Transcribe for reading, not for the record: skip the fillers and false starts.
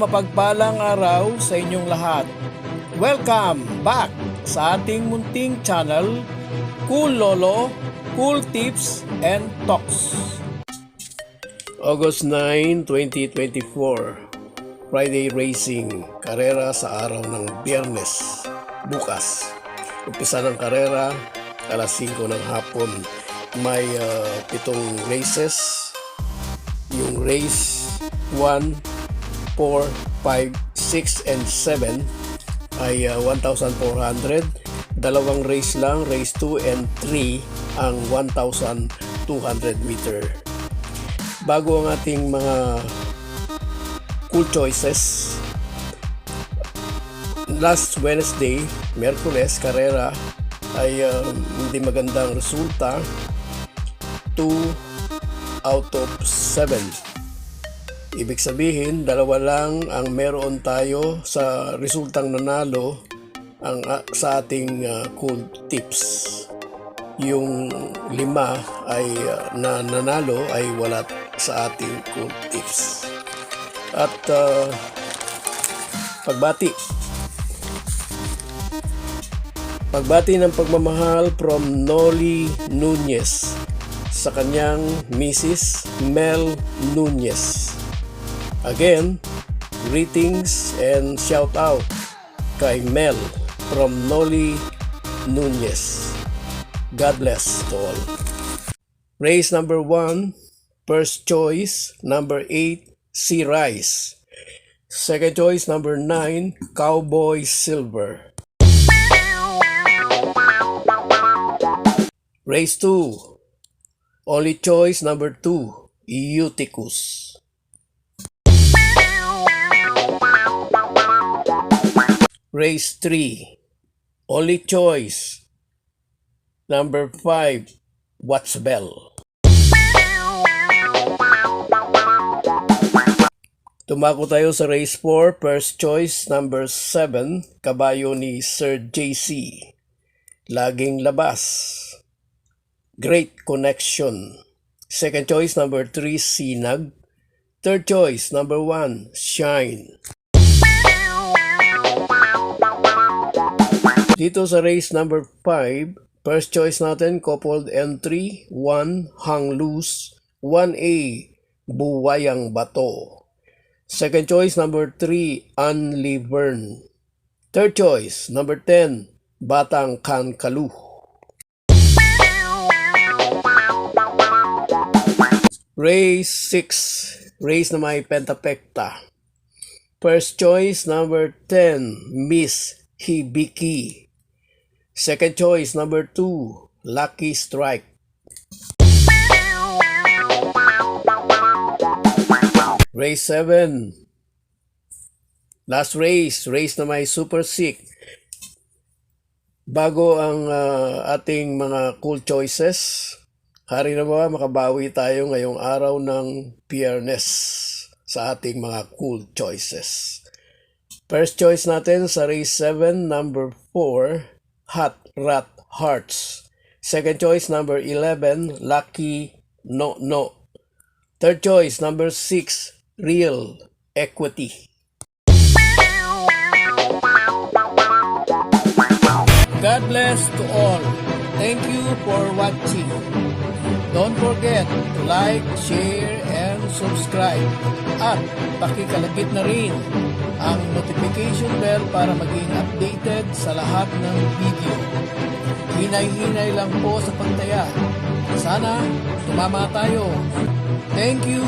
mapagpalang araw sa inyong lahat. Welcome back sa ating munting channel, Cool Lolo, Cool Tips and Talks. August 9, 2024, Friday Racing, karera sa araw ng Biyernes, bukas. Umpisa ng karera, alas 5 ng hapon. May 7 races. Yung race 1, 4, 5, 6, and 7 ay 1,400. Dalawang race lang, race 2 and 3 ang 1,200 meter. Bago ang ating mga cool choices, last Wednesday, Merkules, karera ay hindi magandang resulta. 2 out of 7. Ibig sabihin, dalawa lang ang meron tayo sa resultang nanalo sa ating cool tips. Yung 5 ay na nanalo ay wala sa ating cool tips. At pagbati ng pagmamahal from Noli Nunez sa kanyang Mrs. Mel Nunez. Again, greetings and shout out kay Mel from Noli Nunez. God bless to all. Race number 1, first choice, number 8, Sea Rice. Second choice, number 9, Cowboy Silver. Race 2, only choice, number 2, Eutychus. Race 3, only choice, number 5, What's Bell. Tumako tayo sa race 4, first choice, number 7, kabayo ni Sir JC. Laging labas. Great Connection. Second choice, number 3, Sinag. Third choice, number 1, Shine. Dito sa race number 5, first choice natin, coupled entry, 1, Hang Loose, 1A, Buwayang Bato. Second choice, number 3, Unlivern. Third choice, number 10, Batang Kankalu. Race 6, race na may pentapekta. First choice, number 10, Miss Hibiki. Second choice, number 2, Lucky Strike. Race 7, last race, race na may super sick. Bago ang ating mga cool choices, hari na ba makabawi tayo ngayong araw ng Biyernes sa ating mga cool choices. First choice natin sa race 7, number 4, Hot Rat Hearts. Second choice, number 11, Lucky No No. Third choice, number 6, Real Equity. God bless to all. Thank you for watching. Don't forget to like, share, and subscribe. At pakikalagit na rin ang notification bell para maging updated sa lahat ng video. Hinay-hinay lang po sa pagtaya. Sana tumama tayo. Thank you!